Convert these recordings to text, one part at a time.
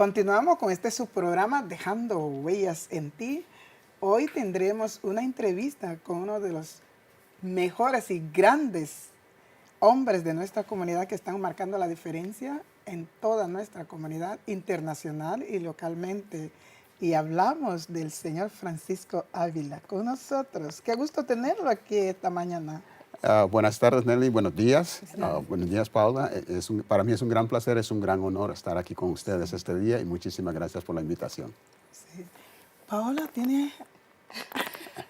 Continuamos con este subprograma Dejando Huellas en Ti. Hoy tendremos una entrevista con uno de los mejores y grandes hombres de nuestra comunidad que están marcando la diferencia en toda nuestra comunidad internacional y localmente. Y hablamos del señor Francisco Ávila con nosotros. Qué gusto tenerlo aquí esta mañana. Buenas tardes, Nelly. Buenos días. Buenos días, Paula. Para mí es un gran placer, es un gran honor estar aquí con ustedes este día y muchísimas gracias por la invitación. Sí. Paola, ¿tiene...?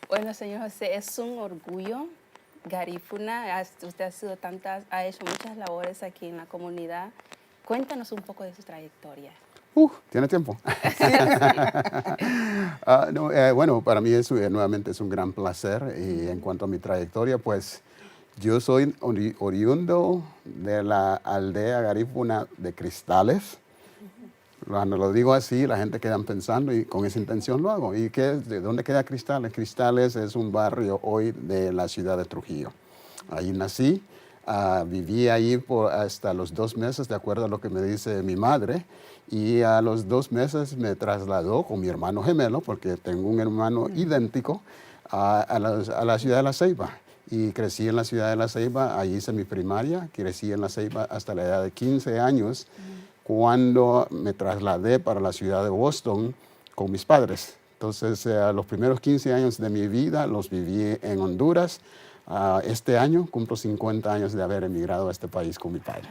Bueno, señor José, es un orgullo. Garífuna, usted ha hecho muchas labores aquí en la comunidad. Cuéntanos un poco de su trayectoria. ¿Tiene tiempo? Bueno, para mí nuevamente es un gran placer. Y en cuanto a mi trayectoria, pues yo soy oriundo de la aldea garífuna de Cristales. Cuando lo digo así, la gente queda pensando y con esa intención lo hago. ¿Y de dónde queda Cristales? Cristales es un barrio hoy de la ciudad de Trujillo. Ahí nací, viví ahí hasta los 2 meses, de acuerdo a lo que me dice mi madre. Y a los 2 meses me trasladó con mi hermano gemelo, porque tengo un hermano idéntico, a la ciudad de La Ceiba. Y crecí en la ciudad de La Ceiba, ahí hice mi primaria, crecí en La Ceiba hasta la edad de 15 años, cuando me trasladé para la ciudad de Boston con mis padres. Entonces, los primeros 15 años de mi vida los viví en Honduras. Este año cumplo 50 años de haber emigrado a este país con mi padre.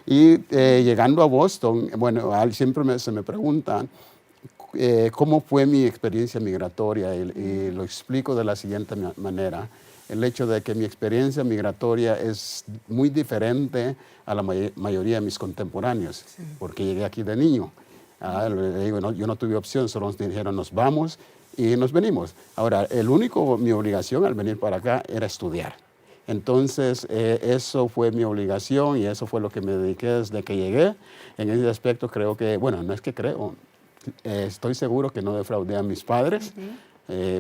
Y llegando a Boston, bueno, siempre se me preguntan cómo fue mi experiencia migratoria y lo explico de la siguiente manera. El hecho de que mi experiencia migratoria es muy diferente a la mayoría de mis contemporáneos, porque llegué aquí de niño. Yo no tuve opción, solo nos dijeron nos vamos y nos venimos. Ahora, mi obligación al venir para acá era estudiar. Entonces, eso fue mi obligación y eso fue lo que me dediqué desde que llegué. En ese aspecto creo que, bueno, no es que creo, estoy seguro que no defraudé a mis padres,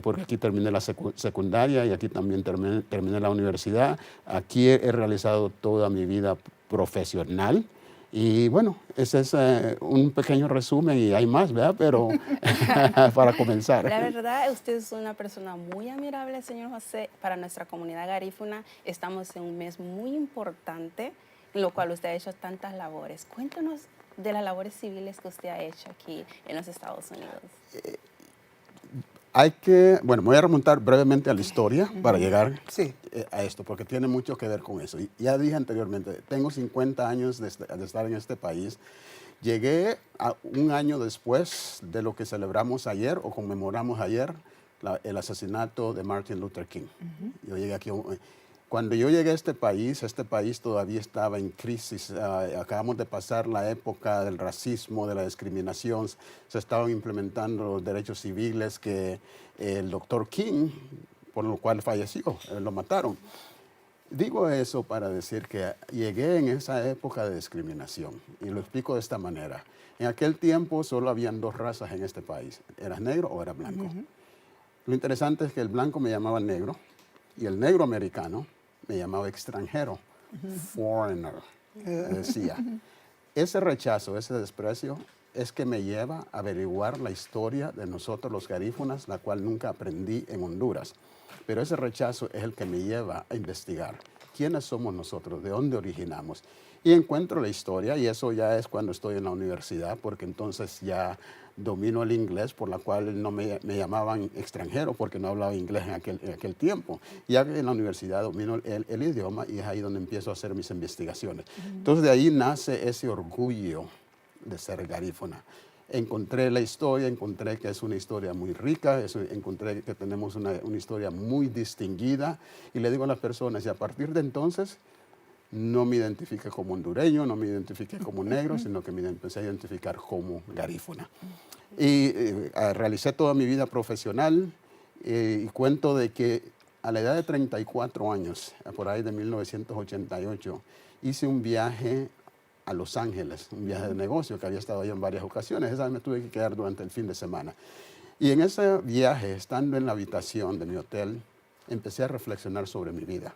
porque aquí terminé la secundaria y aquí también terminé la universidad. Aquí he realizado toda mi vida profesional. Y bueno, ese es un pequeño resumen y hay más, ¿verdad? Pero para comenzar. La verdad, usted es una persona muy admirable, señor José. Para nuestra comunidad garífuna estamos en un mes muy importante, en lo cual usted ha hecho tantas labores. Cuéntanos de las labores civiles que usted ha hecho aquí en los Estados Unidos. Me voy a remontar brevemente a la historia para llegar a esto, porque tiene mucho que ver con eso. Y ya dije anteriormente, tengo 50 años de estar en este país. Llegué un año después de lo que celebramos ayer o conmemoramos ayer, el asesinato de Martin Luther King. Yo llegué aquí. Cuando yo llegué a este país todavía estaba en crisis. Acabamos de pasar la época del racismo, de la discriminación. Se estaban implementando los derechos civiles que el doctor King, por lo cual falleció, lo mataron. Digo eso para decir que llegué en esa época de discriminación. Y lo explico de esta manera. En aquel tiempo solo habían 2 razas en este país. ¿Eras negro o eras blanco? Lo interesante es que el blanco me llamaba negro y el negro americano me llamaba extranjero, foreigner, decía. Ese rechazo, ese desprecio, es que me lleva a averiguar la historia de nosotros los garífunas, la cual nunca aprendí en Honduras. Pero ese rechazo es el que me lleva a investigar quiénes somos nosotros, de dónde originamos. Y encuentro la historia, y eso ya es cuando estoy en la universidad, porque entonces ya domino el inglés, por la cual no me llamaban extranjero, porque no hablaba inglés en aquel tiempo. Ya que en la universidad domino el idioma y es ahí donde empiezo a hacer mis investigaciones. Entonces de ahí nace ese orgullo de ser garífuna. Encontré la historia, encontré que es una historia muy rica, encontré que tenemos una historia muy distinguida y le digo a las personas, y a partir de entonces no me identifiqué como hondureño, no me identifiqué como negro, sino que me empecé a identificar como garífuna. Y realicé toda mi vida profesional y cuento de que a la edad de 34 años, por ahí de 1988, hice un viaje a Los Ángeles, un viaje de negocio que había estado ahí en varias ocasiones. Esa vez me tuve que quedar durante el fin de semana. Y en ese viaje, estando en la habitación de mi hotel, empecé a reflexionar sobre mi vida.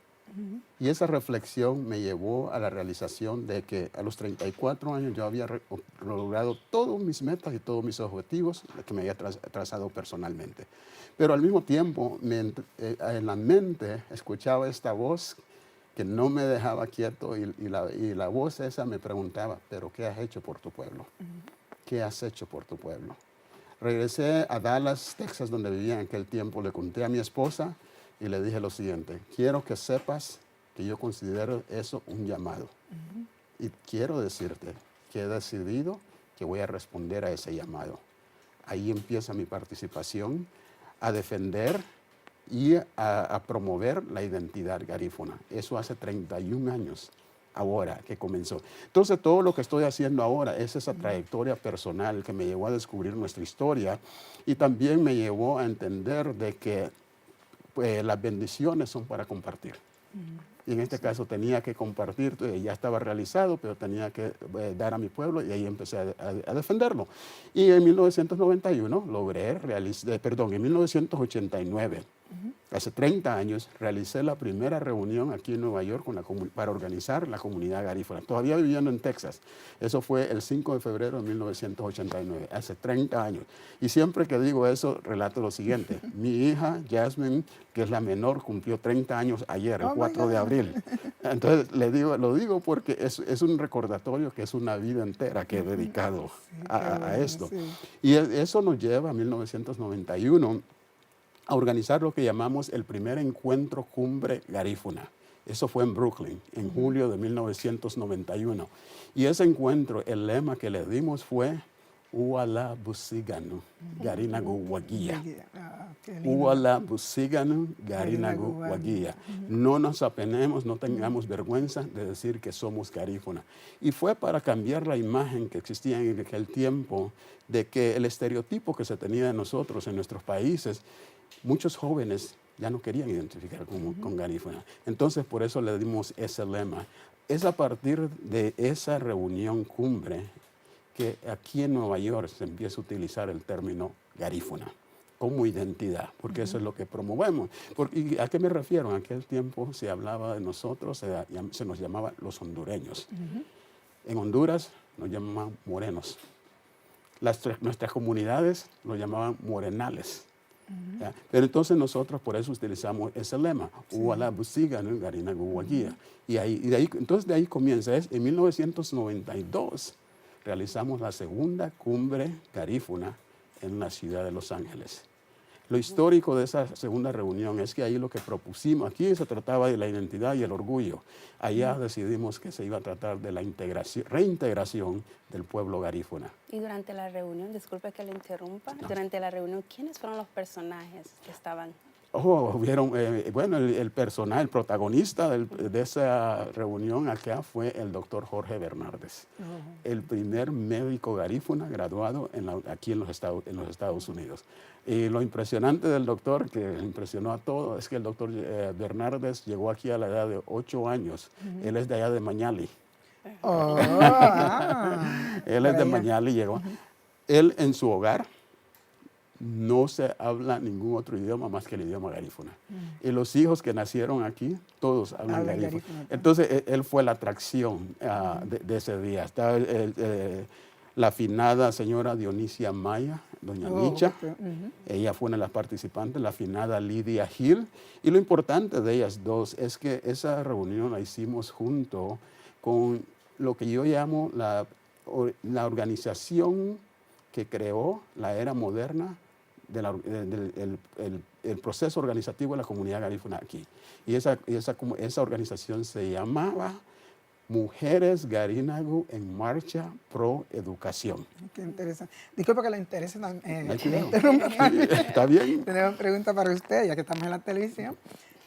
Y esa reflexión me llevó a la realización de que a los 34 años yo había logrado todos mis metas y todos mis objetivos que me había trazado personalmente. Pero al mismo tiempo, en la mente escuchaba esta voz que no me dejaba quieto y la voz esa me preguntaba, ¿pero qué has hecho por tu pueblo? ¿Qué has hecho por tu pueblo? Regresé a Dallas, Texas, donde vivía en aquel tiempo. Le conté a mi esposa y le dije lo siguiente: quiero que sepas que yo considero eso un llamado. Y quiero decirte que he decidido que voy a responder a ese llamado. Ahí empieza mi participación a defender y a promover la identidad garífuna. Eso hace 31 años. Ahora que comenzó. Entonces, todo lo que estoy haciendo ahora es esa trayectoria personal que me llevó a descubrir nuestra historia y también me llevó a entender de que las bendiciones son para compartir. Y en este caso tenía que compartir, ya estaba realizado, pero tenía que dar a mi pueblo y ahí empecé a defenderlo. Y en 1991 en 1989, hace 30 años, realicé la primera reunión aquí en Nueva York para organizar la comunidad garífuna. Todavía viviendo en Texas. Eso fue el 5 de febrero de 1989, hace 30 años. Y siempre que digo eso, relato lo siguiente. Mi hija, Jasmine, que es la menor, cumplió 30 años ayer, el 4 de abril. Entonces, lo digo porque es un recordatorio que es una vida entera que he dedicado a esto. Sí. Y eso nos lleva a 1991 a organizar lo que llamamos el primer encuentro cumbre garífuna. Eso fue en Brooklyn, en julio de 1991. Y ese encuentro, el lema que le dimos fue Uala Busiganu, Garinagu Waguía. Uala Busiganu, Garinagu Waguía. No nos apenemos, no tengamos vergüenza de decir que somos garífuna. Y fue para cambiar la imagen que existía en aquel tiempo de que el estereotipo que se tenía de nosotros en nuestros países, muchos jóvenes ya no querían identificar con garífuna. Entonces, por eso le dimos ese lema. Es a partir de esa reunión cumbre que aquí en Nueva York se empieza a utilizar el término garífuna como identidad, porque eso es lo que promovemos. ¿Y a qué me refiero? En aquel tiempo se hablaba de nosotros, se nos llamaba los hondureños. En Honduras nos llamaban morenos. Nuestras comunidades nos llamaban morenales. Pero entonces nosotros por eso utilizamos ese lema, Uala Busiganu Garinagu Waguía. Y entonces de ahí comienza. En 1992 realizamos la segunda cumbre garífuna en la ciudad de Los Ángeles. Lo histórico de esa segunda reunión es que ahí lo que propusimos, aquí se trataba de la identidad y el orgullo. Allá decidimos que se iba a tratar de la reintegración del pueblo garífuna. Y durante la reunión, disculpe que le interrumpa, durante la reunión, ¿quiénes fueron los personajes que estaban? El personaje, el protagonista de esa reunión acá fue el doctor Jorge Bernardes, el primer médico garífuna graduado aquí en los Estados Unidos. Y lo impresionante del doctor, que impresionó a todos, es que el doctor Bernardes llegó aquí a la edad de 8 años. Él es de allá de Mañali. Él es de Mañali, llegó. Él en su hogar no se habla ningún otro idioma más que el idioma garífuna. Y los hijos que nacieron aquí, todos hablan garífuna. Entonces, él fue la atracción de ese día. Estaba la afinada señora Dionisia Maya, doña Micha. Ella fue una de las participantes, la afinada Lidia Gil. Y lo importante de ellas dos es que esa reunión la hicimos junto con lo que yo llamo la organización que creó la era moderna el proceso organizativo de la comunidad garífuna aquí. Y esa organización se llamaba Mujeres Garinagu en Marcha Pro Educación. Qué interesante. Disculpa que le interese. Está bien. Tenemos una pregunta para usted, ya que estamos en la televisión.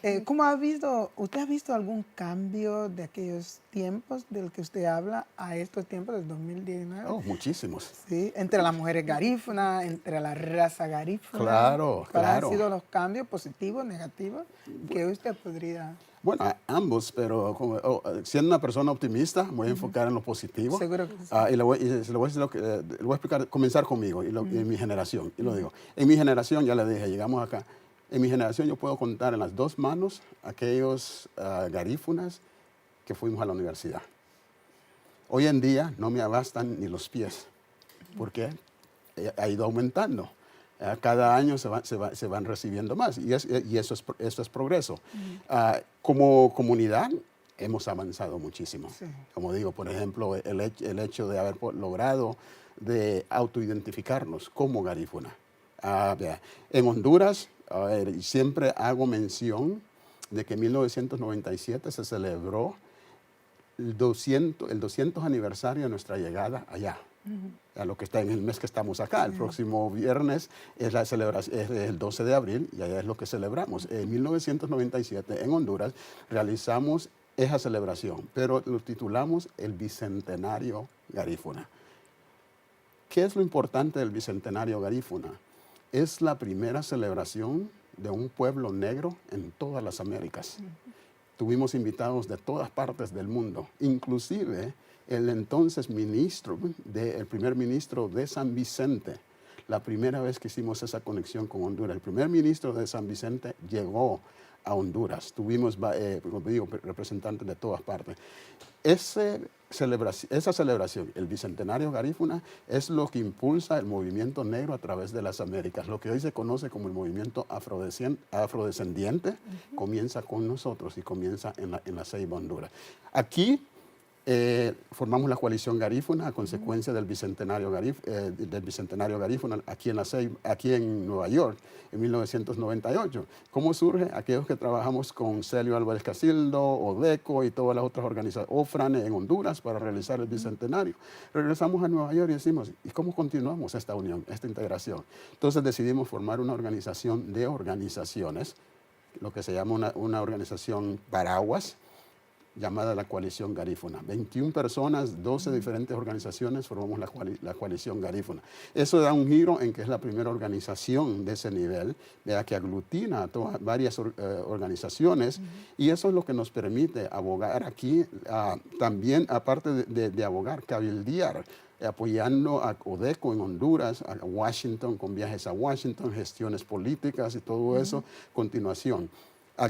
¿Usted ha visto algún cambio de aquellos tiempos del que usted habla a estos tiempos del 2019? Muchísimos. Sí, entre las mujeres garífunas, entre la raza garífuna. Claro. ¿Cuáles han sido los cambios positivos, negativos, que usted podría...? Bueno, ambos, pero siendo una persona optimista, me voy a enfocar en lo positivo. Seguro que sí. Y le voy a explicar, comenzar conmigo y en mi generación. Y lo digo, en mi generación, ya le dije, llegamos acá, En mi generación yo puedo contar en las dos manos aquellos garífunas que fuimos a la universidad. Hoy en día no me abastan ni los pies, porque ha ido aumentando. Cada año se van recibiendo más y eso es progreso. Como comunidad hemos avanzado muchísimo. Sí. Como digo, por ejemplo, el hecho de haber logrado de autoidentificarnos como garífuna. En Honduras, siempre hago mención de que en 1997 se celebró el 200 aniversario de nuestra llegada allá. A lo que está en el mes que estamos acá. El próximo viernes es la celebración, es el 12 de abril y allá es lo que celebramos. En 1997 en Honduras realizamos esa celebración, pero lo titulamos el Bicentenario Garífuna. ¿Qué es lo importante del Bicentenario Garífuna? Es la primera celebración de un pueblo negro en todas las Américas. Tuvimos invitados de todas partes del mundo, inclusive el entonces primer ministro de San Vicente. La primera vez que hicimos esa conexión con Honduras, el primer ministro de San Vicente llegó a Honduras. Tuvimos, como digo, representantes de todas partes. Esa celebración, el Bicentenario Garífuna, es lo que impulsa el movimiento negro a través de las Américas. Lo que hoy se conoce como el movimiento afrodescendiente comienza con nosotros y comienza en la Ceiba, Honduras. Aquí formamos la coalición garífuna a consecuencia del Bicentenario Garífuna aquí en Nueva York en 1998. ¿Cómo surge? Aquellos que trabajamos con Celio Álvarez Casildo, ODECO y todas las otras organizaciones, OFRAN en Honduras para realizar el Bicentenario. Regresamos a Nueva York y decimos, ¿y cómo continuamos esta unión, esta integración? Entonces decidimos formar una organización de organizaciones, lo que se llama una organización paraguas, llamada la Coalición Garífuna. 21 personas, 12 diferentes organizaciones formamos la Coalición Garífuna. Eso da un giro en que es la primera organización de ese nivel, que aglutina a varias organizaciones, y eso es lo que nos permite abogar aquí, también aparte de abogar, cabildear, apoyando a ODECO en Honduras, a Washington, con viajes a Washington, gestiones políticas y todo eso, continuación.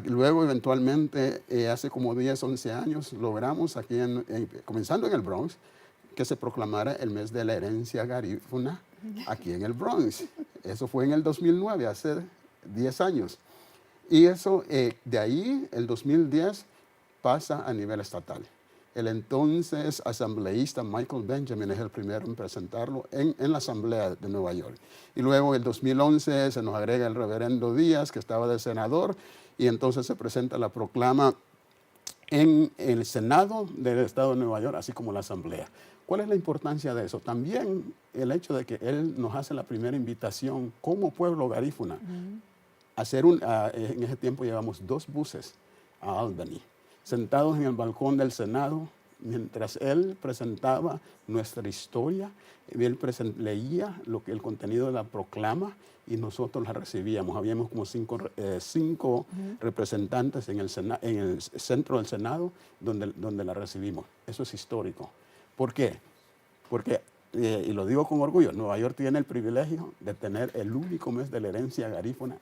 Luego, eventualmente, hace como 10, 11 años, logramos, aquí comenzando en el Bronx, que se proclamara el mes de la herencia garífuna aquí en el Bronx. Eso fue en el 2009, hace 10 años. Y eso, de ahí, el 2010, pasa a nivel estatal. El entonces asambleísta Michael Benjamin es el primero en presentarlo en la Asamblea de Nueva York. Y luego, en el 2011, se nos agrega el reverendo Díaz, que estaba de senador, y entonces se presenta la proclama en el Senado del Estado de Nueva York, así como la Asamblea. ¿Cuál es la importancia de eso? También el hecho de que él nos hace la primera invitación como pueblo garífuna. En ese tiempo llevamos 2 buses a Albany, sentados en el balcón del Senado, mientras él presentaba nuestra historia, él leía el contenido de la proclama y nosotros la recibíamos. Habíamos como 5 representantes en el centro del Senado donde la recibimos. Eso es histórico. ¿Por qué? Porque, y lo digo con orgullo, Nueva York tiene el privilegio de tener el único mes de la herencia garífuna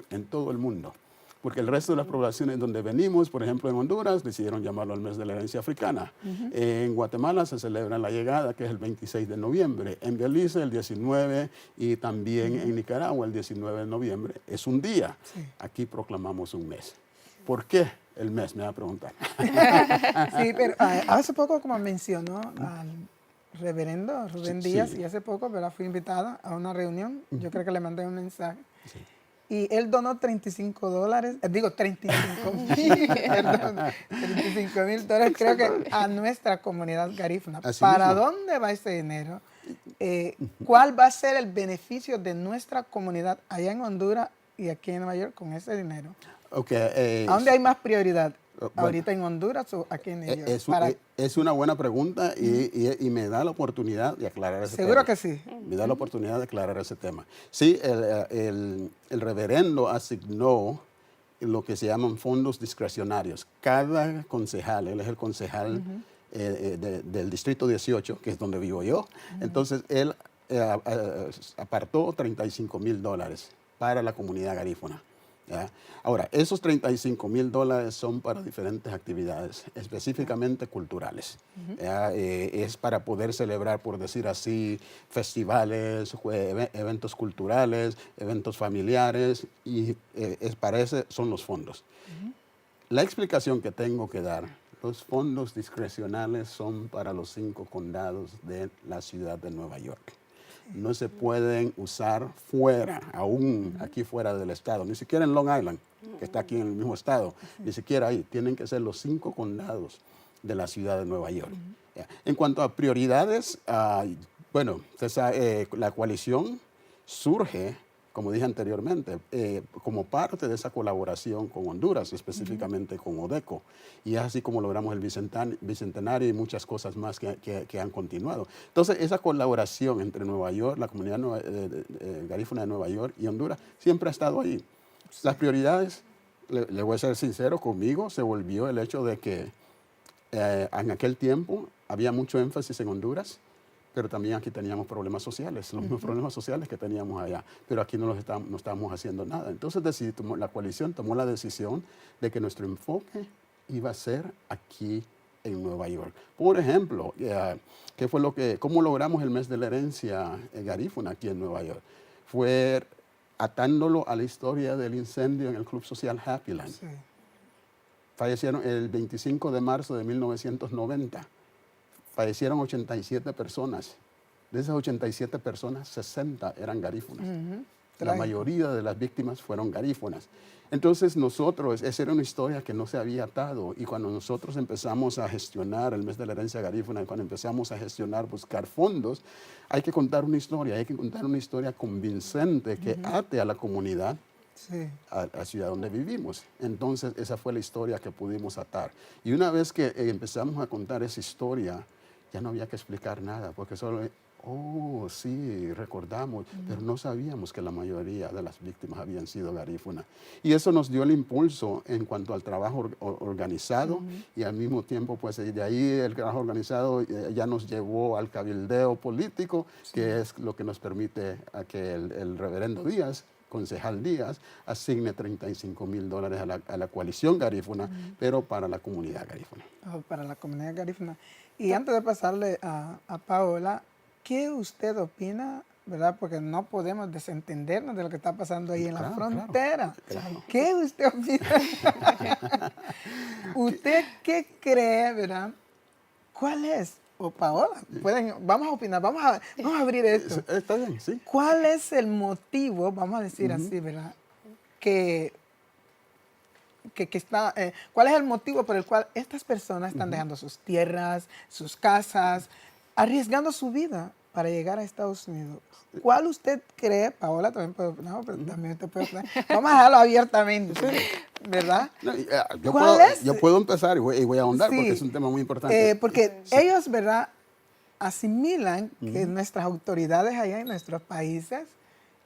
en todo el mundo. Porque el resto de las poblaciones donde venimos, por ejemplo en Honduras, decidieron llamarlo el mes de la herencia africana. En Guatemala se celebra la llegada, que es el 26 de noviembre. En Belice el 19 y también en Nicaragua el 19 de noviembre. Es un día. Sí. Aquí proclamamos un mes. ¿Por qué el mes? Me va a preguntar. Sí, pero hace poco, como mencionó al reverendo Rubén Díaz, y hace poco fui invitada a una reunión. Yo creo que le mandé un mensaje. Sí. Y él donó $35, $35,000, creo que a nuestra comunidad garífuna. ¿Para dónde va ese dinero? ¿Cuál va a ser el beneficio de nuestra comunidad allá en Honduras y aquí en Nueva York con ese dinero? Okay, ¿A dónde hay más prioridad? ¿Ahorita en Honduras o aquí en Nueva York? Es una buena pregunta y me da la oportunidad de aclarar ese tema. Seguro que sí. Me da la oportunidad de aclarar ese tema. Sí, el reverendo asignó lo que se llaman fondos discrecionarios. Cada concejal, él es el concejal del Distrito 18, que es donde vivo yo, entonces él apartó $35,000 para la comunidad garífuna. ¿ya? Ahora, esos $35,000 son para diferentes actividades, específicamente culturales. ¿Ya? Es para poder celebrar, por decir así, festivales, eventos culturales, eventos familiares, y para eso son los fondos. La explicación que tengo que dar: los fondos discrecionales son para los 5 condados de la ciudad de Nueva York. No se pueden usar fuera, aún aquí fuera del estado, ni siquiera en Long Island, que está aquí en el mismo estado, ni siquiera ahí. Tienen que ser los 5 condados de la ciudad de Nueva York. En cuanto a prioridades, bueno, la coalición surge, como dije anteriormente, como parte de esa colaboración con Honduras, específicamente con ODECO. Y es así como logramos el Bicentenario y muchas cosas más que han continuado. Entonces, esa colaboración entre Nueva York, la comunidad garífuna de Nueva York y Honduras, siempre ha estado ahí. Las prioridades, le voy a ser sincero, conmigo se volvió el hecho de que en aquel tiempo había mucho énfasis en Honduras, pero también aquí teníamos problemas sociales, los mismos problemas sociales que teníamos allá, pero aquí no estábamos haciendo nada. Entonces la coalición tomó la decisión de que nuestro enfoque iba a ser aquí en Nueva York. Por ejemplo, ¿cómo logramos el mes de la herencia garífuna aquí en Nueva York? Fue atándolo a la historia del incendio en el Club Social Happyland. Sí. Fallecieron el 25 de marzo de 1990. Fallecieron 87 personas. De esas 87 personas, 60 eran garífunas. La mayoría de las víctimas fueron garífunas. Entonces esa era una historia que no se había atado. Y cuando nosotros empezamos a gestionar el mes de la herencia garífuna, cuando empezamos a buscar fondos, hay que contar una historia convincente que ate a la comunidad, a la ciudad donde vivimos. Entonces esa fue la historia que pudimos atar. Y una vez que empezamos a contar esa historia, ya no había que explicar nada, porque solo, sí, recordamos, pero no sabíamos que la mayoría de las víctimas habían sido garífunas. Y eso nos dio el impulso en cuanto al trabajo organizado, y al mismo tiempo, pues de ahí el trabajo organizado ya nos llevó al cabildeo político, que es lo que nos permite a que el reverendo Díaz, concejal Díaz, asigne $35,000 a la coalición garífuna, pero para la comunidad garífuna. Para la comunidad garífuna. Y antes de pasarle a Paola, ¿qué usted opina, verdad? Porque no podemos desentendernos de lo que está pasando ahí en la frontera. Claro. ¿Qué usted opina? ¿Usted qué cree, verdad? ¿Cuál es? O Paola, vamos a opinar, vamos a abrir esto. Está bien, sí. ¿Cuál es el motivo, vamos a decir así, verdad? ¿Cuál es el motivo por el cual estas personas están dejando sus tierras, sus casas, arriesgando su vida para llegar a Estados Unidos? ¿Cuál usted cree, Paola también puede opinar, pero también usted puede opinar? Vamos a dejarlo abiertamente, ¿verdad? No, yo puedo empezar y voy a ahondar porque es un tema muy importante. Porque ellos, ¿verdad?, asimilan que nuestras autoridades allá en nuestros países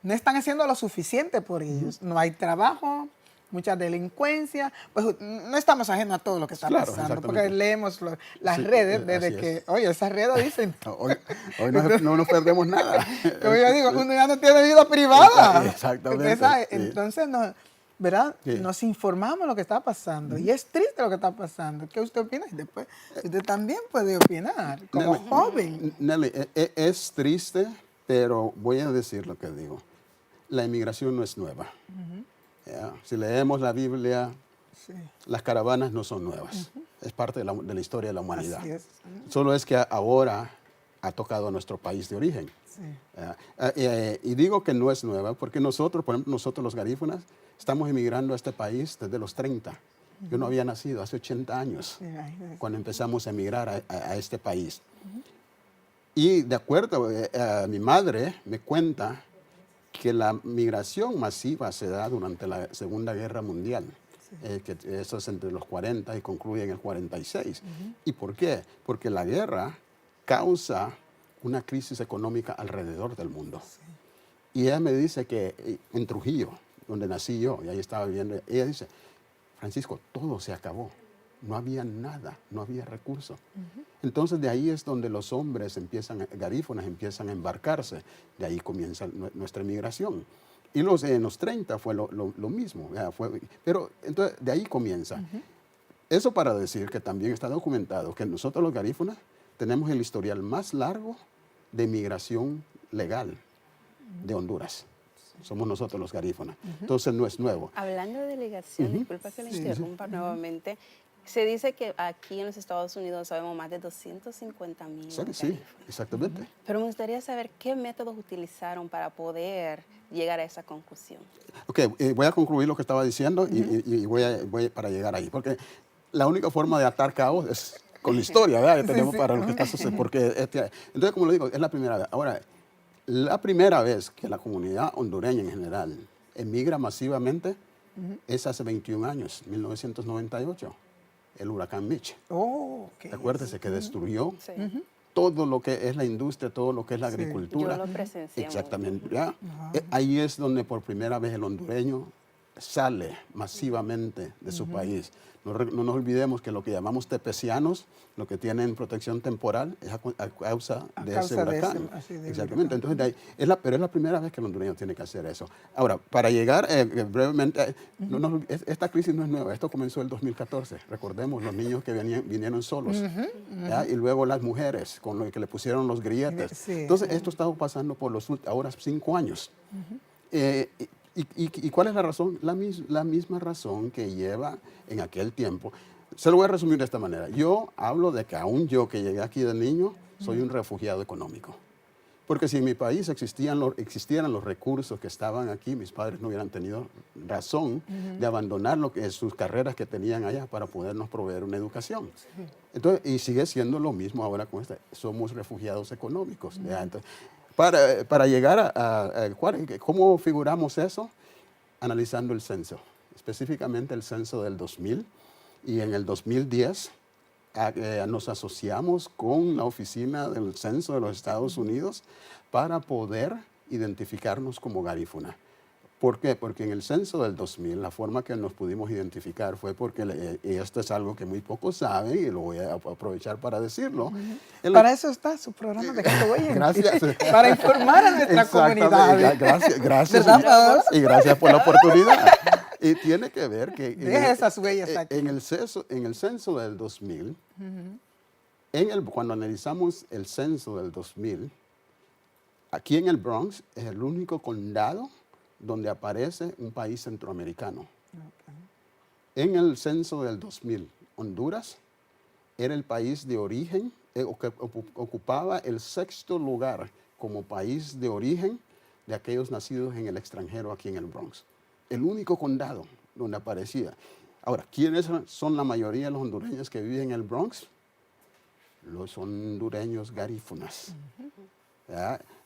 no están haciendo lo suficiente por ellos. No hay trabajo, mucha delincuencia, pues no estamos ajenos a todo lo que está pasando, porque leemos las redes desde que, oye, esas redes dicen... hoy no nos perdemos nada. Como yo digo, uno ya no tiene vida privada. Exactamente. Entonces, ¿verdad? Sí. Nos informamos lo que está pasando y es triste lo que está pasando. ¿Qué usted opina? Y después usted también puede opinar como joven. Nelly, es triste, pero voy a decir lo que digo. La inmigración no es nueva. Si leemos la Biblia, las caravanas no son nuevas. Es parte de la historia de la humanidad. Así es. Solo es que ahora ha tocado a nuestro país de origen. Y digo que no es nueva porque nosotros, por ejemplo, nosotros los garífunas, estamos emigrando a este país desde los 30. Yo no había nacido hace 80 años cuando empezamos a emigrar a este país. Y de acuerdo, mi madre me cuenta que la migración masiva se da durante la Segunda Guerra Mundial. Que eso es entre los 40 y concluye en el 46. ¿Y por qué? Porque la guerra causa una crisis económica alrededor del mundo. Y ella me dice que en Trujillo, donde nací yo, y ahí estaba viviendo, ella dice, Francisco, todo se acabó. No había nada, no había recursos. Entonces de ahí es donde los hombres garífunas empiezan a embarcarse. De ahí comienza nuestra migración. Y en los 30 fue lo mismo. Pero entonces de ahí comienza. Eso para decir que también está documentado que nosotros los garífunas tenemos el historial más largo de migración legal de Honduras. Somos nosotros los garífunas. Entonces no es nuevo. Hablando de delegación, disculpa que le interrumpa nuevamente, se dice que aquí en los Estados Unidos sabemos más de 250,000 garífunas. Sí, exactamente. Pero me gustaría saber qué métodos utilizaron para poder llegar a esa conclusión. Ok, voy a concluir lo que estaba diciendo y voy para llegar ahí. Porque la única forma de atar cabos es con la historia, ¿verdad? Que tenemos para lo que está sucediendo. Porque entonces, como le digo, es la primera vez. Ahora, la primera vez que la comunidad hondureña en general emigra masivamente es hace 21 años, 1998, el huracán Mitch. Oh, okay. Acuérdese que destruyó todo lo que es la industria, todo lo que es la agricultura. Yo lo presencié. Exactamente. ¿Ya? Ahí es donde por primera vez el hondureño sale masivamente de su país. No nos olvidemos que lo que llamamos tepecianos, lo que tienen protección temporal, es a causa de ese huracán. Exactamente. Entonces, pero es la primera vez que el hondureño tiene que hacer eso. Ahora, para llegar brevemente, esta crisis no es nueva. Esto comenzó en el 2014. Recordemos los niños que vinieron solos. Y luego las mujeres, con lo que le pusieron los grilletes. Entonces, esto ha estado pasando por ahora 5 años. ¿Y cuál es la razón? La misma razón que lleva en aquel tiempo. Se lo voy a resumir de esta manera. Yo hablo de que aún yo que llegué aquí de niño, soy un refugiado económico. Porque si en mi país existieran los recursos que estaban aquí, mis padres no hubieran tenido razón de abandonar sus carreras que tenían allá para podernos proveer una educación. Entonces, y sigue siendo lo mismo ahora con somos refugiados económicos. Entonces, para llegar a ¿cómo figuramos eso? Analizando el censo, específicamente el censo del 2000. Y en el 2010 nos asociamos con la Oficina del Censo de los Estados Unidos para poder identificarnos como garífuna. ¿Por qué? Porque en el censo del 2000 la forma que nos pudimos identificar fue porque, y esto es algo que muy pocos saben y lo voy a aprovechar para decirlo. Para eso está su programa de Dejando Huellas. Gracias. Para informar a nuestra comunidad. Gracias. Y gracias por la oportunidad. Y tiene que ver que deja esas huellas aquí. En el censo del 2000, cuando analizamos el censo del 2000, aquí en el Bronx es el único condado donde aparece un país centroamericano. En el censo del 2000, Honduras era el país de origen, que ocupaba el 6º lugar como país de origen de aquellos nacidos en el extranjero aquí en el Bronx. El único condado donde aparecía. Ahora, ¿quiénes son la mayoría de los hondureños que viven en el Bronx? Los hondureños garífunas.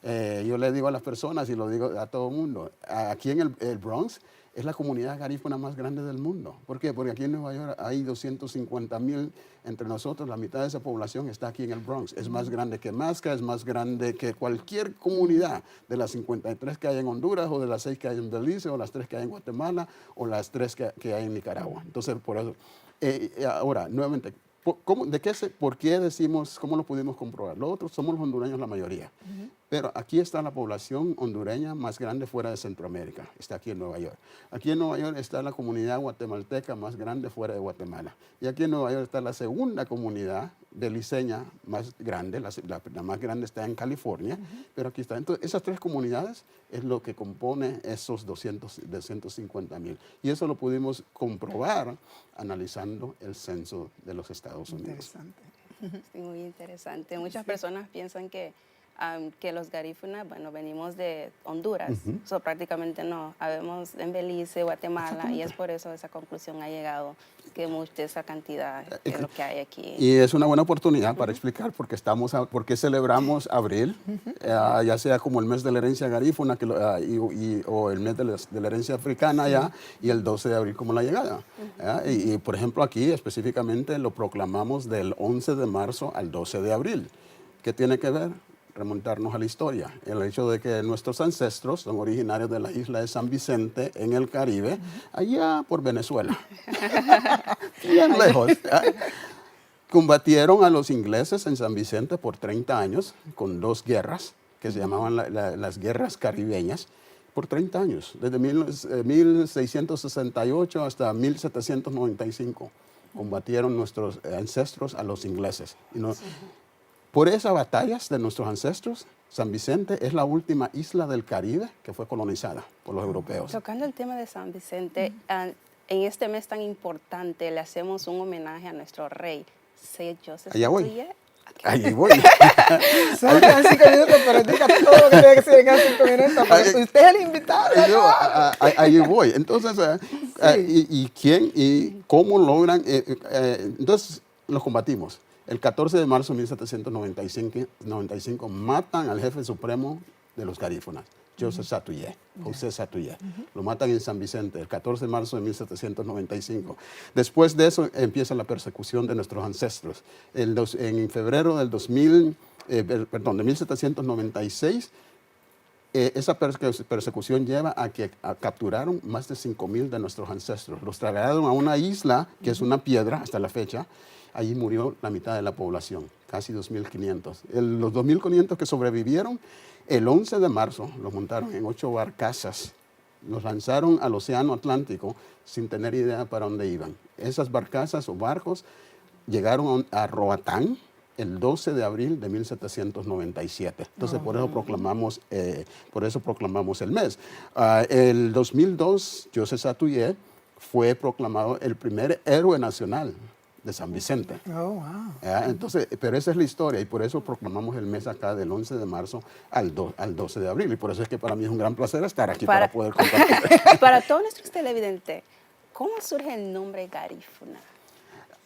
Yo le digo a las personas y lo digo a todo el mundo, aquí en el Bronx es la comunidad garífuna más grande del mundo. ¿Por qué? Porque aquí en Nueva York hay 250,000 entre nosotros, la mitad de esa población está aquí en el Bronx. Es más grande que Masca, es más grande que cualquier comunidad de las 53 que hay en Honduras, o de las 6 que hay en Belice, o las 3 que hay en Guatemala, o las 3 que hay en Nicaragua. Entonces, por eso. Ahora, nuevamente, ¿por qué decimos, cómo lo pudimos comprobar? Nosotros somos los hondureños la mayoría, pero aquí está la población hondureña más grande fuera de Centroamérica, está aquí en Nueva York. Aquí en Nueva York está la comunidad guatemalteca más grande fuera de Guatemala. Y aquí en Nueva York está la segunda comunidad beliceña más grande, la más grande está en California, pero aquí está. Entonces, esas 3 comunidades es lo que compone esos 250,000. Y eso lo pudimos comprobar analizando el censo de los Estados Unidos. Interesante. Sí, muy interesante. Muchas personas piensan que los garífunas, bueno, venimos de Honduras, prácticamente no, habemos en Belice, Guatemala, y es por eso esa conclusión ha llegado, que mucha esa cantidad es lo que hay aquí. Y es una buena oportunidad para explicar por qué celebramos abril, ya sea como el mes de la herencia garífuna o el mes de la herencia africana ya, y el 12 de abril como la llegada. Y por ejemplo aquí específicamente lo proclamamos del 11 de marzo al 12 de abril. ¿Qué tiene que ver? Remontarnos a la historia. El hecho de que nuestros ancestros son originarios de la isla de San Vicente, en el Caribe, allá por Venezuela. Bien lejos. Combatieron a los ingleses en San Vicente por 30 años, con 2 guerras, que se llamaban las guerras caribeñas. Por 30 años, desde 1668 hasta 1795, combatieron nuestros ancestros a los ingleses. Por esas batallas de nuestros ancestros, San Vicente es la última isla del Caribe que fue colonizada por los europeos. Tocando el tema de San Vicente, en este mes tan importante le hacemos un homenaje a nuestro rey, Saint Joseph. Allá voy. Allí voy. Solo quedan 5 minutos, pero diga todo lo que tiene que decir en 5 minutos. Usted es el invitado. Allí voy. Entonces, ¿y quién y cómo logran? Entonces, los combatimos. El 14 de marzo de 1795 matan al jefe supremo de los garífunas, José Satuyé. Lo matan en San Vicente el 14 de marzo de 1795. Después de eso empieza la persecución de nuestros ancestros. En febrero del 1796, esa persecución lleva a que capturaron más de 5,000 de nuestros ancestros. Los trasladaron a una isla, que es una piedra hasta la fecha. Allí murió la mitad de la población, casi 2.500. Los 2.500 que sobrevivieron, el 11 de marzo los montaron en 8 barcazas. Los lanzaron al Océano Atlántico sin tener idea para dónde iban. Esas barcazas o barcos llegaron a Roatán el 12 de abril de 1797. Entonces, por eso proclamamos el mes. El 2002, José Satuyé fue proclamado el primer héroe nacional de San Vicente. Oh, wow. Entonces, pero esa es la historia y por eso proclamamos el mes acá del 11 de marzo al 12 de abril. Y por eso es que para mí es un gran placer estar aquí para poder compartir. Para todos nuestros televidentes, ¿cómo surge el nombre garífuna?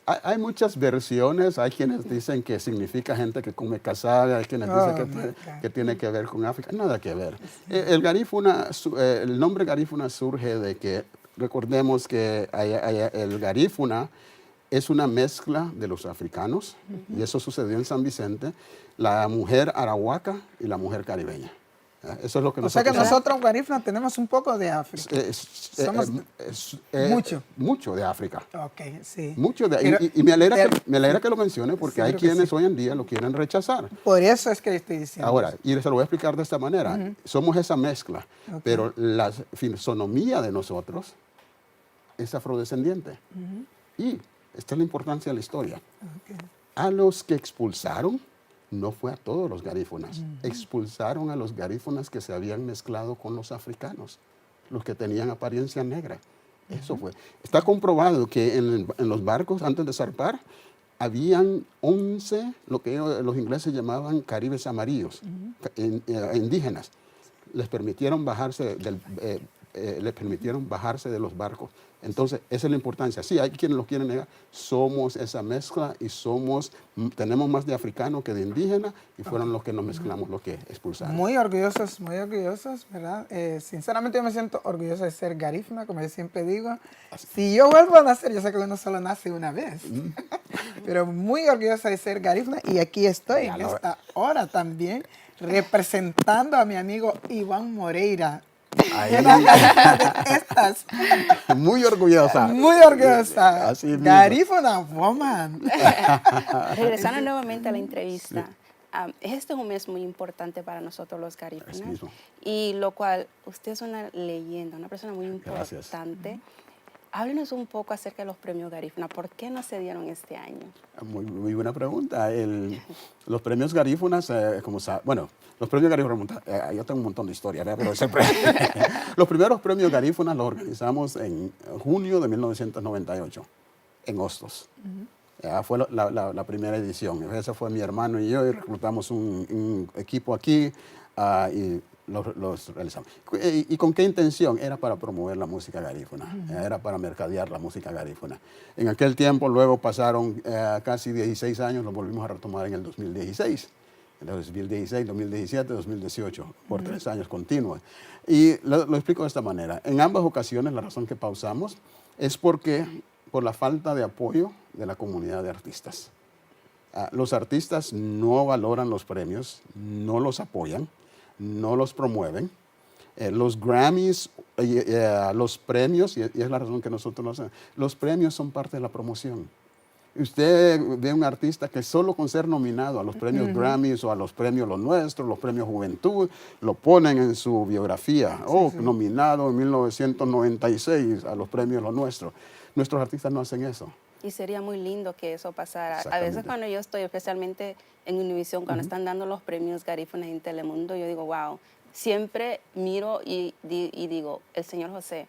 Hay muchas versiones. Hay quienes dicen que significa gente que come cazabe, hay quienes dicen que tiene que ver con África. Nada que ver. El nombre garífuna surge de que, recordemos que el garífuna es una mezcla de los africanos, y eso sucedió en San Vicente, la mujer arahuaca y la mujer caribeña. Eso es lo que nosotros... O sea que nosotros, garífunas, tenemos un poco de África. Somos mucho de África. Ok, sí. Mucho y me alegra que lo mencione, porque sí, hay quienes hoy en día lo quieren rechazar. Por eso es que estoy diciendo. Ahora, y se lo voy a explicar de esta manera. Somos esa mezcla, pero la fisonomía de nosotros es afrodescendiente. Y esta es la importancia de la historia. A los que expulsaron, no fue a todos los garífunas. Expulsaron a los garífunas que se habían mezclado con los africanos, los que tenían apariencia negra. Eso fue. Está comprobado que en los barcos, antes de zarpar, habían 11, lo que los ingleses llamaban caribes amarillos, indígenas. Les permitieron bajarse de los barcos. Entonces, esa es la importancia. Sí, hay quienes lo quieren negar. Somos esa mezcla y tenemos más de africano que de indígena, y fueron los que nos mezclamos, los que expulsaron. Muy orgullosos, ¿verdad? Sinceramente yo me siento orgulloso de ser garífuna, como yo siempre digo. Si yo vuelvo a nacer, yo sé que uno solo nace una vez, pero muy orgullosa de ser garífuna, y aquí estoy en esta hora también, representando a mi amigo Iván Moreira. Muy orgullosa. Muy orgullosa. Así mismo. Garífuna woman. Regresando nuevamente a la entrevista. Este es un mes muy importante para nosotros los garífunas. Y lo cual, usted es una leyenda, una persona muy importante. Gracias. Háblenos un poco acerca de los premios Garífuna. ¿Por qué no se dieron este año? Muy buena pregunta. Los premios Garífunas, los premios Garífunas, yo tengo un montón de historia, ¿verdad? Pero siempre, los primeros premios Garífunas los organizamos en junio de 1998, en Hostos. Fue la primera edición. Esa fue mi hermano y yo, y reclutamos un equipo aquí y los realizamos. ¿Y con qué intención? Era para promover la música garífuna, era para mercadear la música garífuna. En aquel tiempo, luego pasaron casi 16 años, lo volvimos a retomar en el 2016. En el 2016, 2017, 2018, por 3 años continuos. Y lo explico de esta manera. En ambas ocasiones, la razón que pausamos es por la falta de apoyo de la comunidad de artistas. Los artistas no valoran los premios, no los apoyan, no los promueven. Los Grammys, los premios, y es la razón que nosotros lo hacemos, los premios son parte de la promoción. Usted ve un artista que solo con ser nominado a los premios Grammys o a los premios Lo Nuestro, los premios Juventud, lo ponen en su biografía. Nominado en 1996 a los premios Lo Nuestro. Nuestros artistas no hacen eso. Y sería muy lindo que eso pasara. A veces cuando yo estoy, especialmente en Univisión, cuando están dando los premios Garífunas en Telemundo, yo digo, wow, siempre miro y digo, el señor José,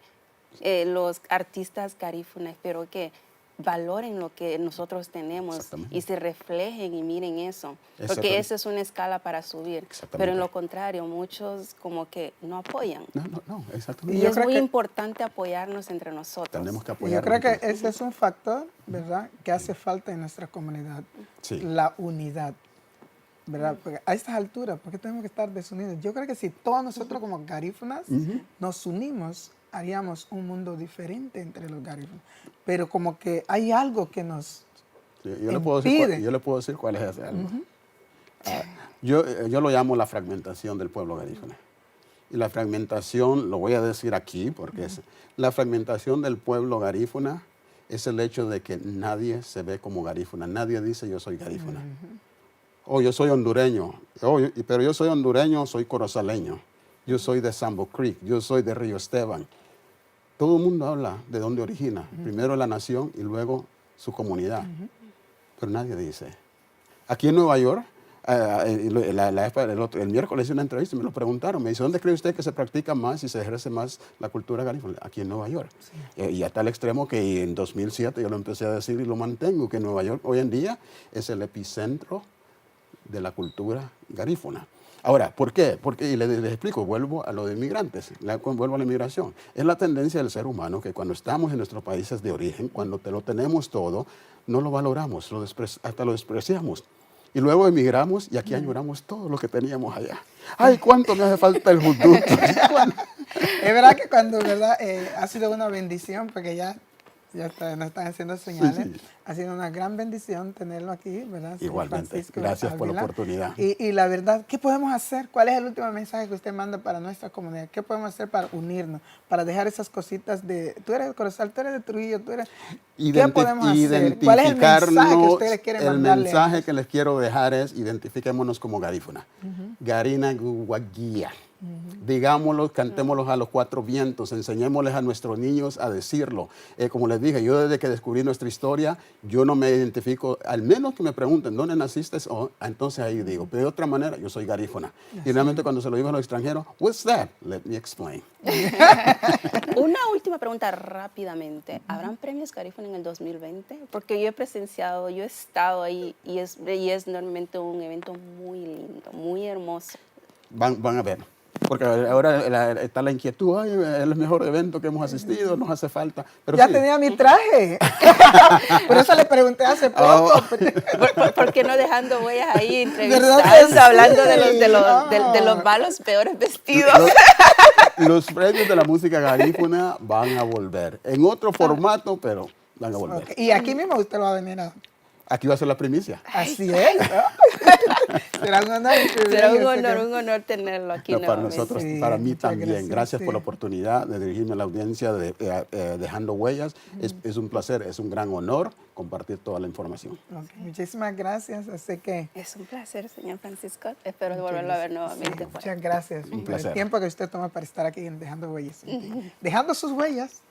los artistas garífunas, espero que valoren lo que nosotros tenemos y se reflejen y miren eso, porque esa es una escala para subir, pero en lo contrario, muchos como que no apoyan. No, exactamente. Y es muy importante apoyarnos entre nosotros. Tenemos que apoyarnos. Yo creo que ese es un factor, ¿verdad?, que hace falta en nuestra comunidad, la unidad, ¿verdad? Porque a estas alturas, ¿por qué tenemos que estar desunidos? Yo creo que si todos nosotros como garífunas nos unimos, haríamos un mundo diferente entre los garífunas. Pero como que hay algo que nos impide. Yo le puedo decir cuál es ese algo. Yo lo llamo la fragmentación del pueblo garífuna. Y la fragmentación, lo voy a decir aquí, porque la fragmentación del pueblo garífuna es el hecho de que nadie se ve como garífuna. Nadie dice yo soy garífuna. Yo soy hondureño. Pero yo soy hondureño, soy corozaleño. Yo soy de Sambo Creek. Yo soy de Río Esteban. Todo el mundo habla de dónde origina. Primero la nación y luego su comunidad. Pero nadie dice. Aquí en Nueva York, el miércoles hice una entrevista y me lo preguntaron. Me dice, ¿dónde cree usted que se practica más y se ejerce más la cultura garífuna? Aquí en Nueva York. Y hasta el extremo que en 2007 yo lo empecé a decir y lo mantengo, que Nueva York hoy en día es el epicentro de la cultura garífuna. Ahora, ¿por qué? Porque, y les explico, vuelvo a lo de inmigrantes, vuelvo a la inmigración. Es la tendencia del ser humano que cuando estamos en nuestros países de origen, cuando lo tenemos todo, no lo valoramos, hasta lo despreciamos. Y luego emigramos y aquí añoramos todo lo que teníamos allá. ¡Ay, cuánto me hace falta el judú! Es verdad que cuando, ¿verdad? Ha sido una bendición, porque ya nos están haciendo señales. Ha sido una gran bendición tenerlo aquí, ¿verdad? Igualmente. Francisco Gracias por la Ávila. oportunidad. Y la verdad, ¿qué podemos hacer? ¿Cuál es el último mensaje que usted manda para nuestra comunidad? ¿Qué podemos hacer para unirnos? Para dejar esas cositas de... Tú eres de Corozal, tú eres de Trujillo, tú eres... ¿Qué podemos hacer? ¿Cuál es el mensaje que ustedes quieren mandarle? El mensaje que les quiero dejar es identifiquémonos como garífuna. Garina Guaguía. Digámoslo, cantémoslo a los cuatro vientos, enseñémosles a nuestros niños a decirlo. Como les dije, yo desde que descubrí nuestra historia, yo no me identifico, al menos que me pregunten, ¿dónde naciste? Entonces ahí digo, pero de otra manera, yo soy garífuna. Y realmente cuando se lo digo a los extranjeros, what's that? Let me explain. Una última pregunta rápidamente. ¿Habrán premios garífuna en el 2020? Porque yo he presenciado, yo he estado ahí y es normalmente un evento muy lindo, muy hermoso. Van a ver. Porque ahora está la inquietud, ay, es el mejor evento que hemos asistido, nos hace falta. Pero ya tenía mi traje. Por eso le pregunté hace poco. ¿Por qué no dejando huellas ahí, entrevistando, hablando de los malos peores vestidos? Los premios de la música garífuna van a volver. En otro formato, pero van a volver. Okay. Y aquí mismo usted va a venir a... Aquí va a ser la primicia. Así es. Será un honor. Será un honor tenerlo aquí. Para nosotros, para mí también. Gracias por la sí. oportunidad de dirigirme a la audiencia de Dejando Huellas. Es un placer, es un gran honor compartir toda la información. Okay. Muchísimas gracias. Así que... Es un placer, señor Francisco. Espero volverlo a ver nuevamente. Sí, muchas gracias Un por placer. el tiempo que usted toma para estar aquí en Dejando Huellas. Dejando sus huellas.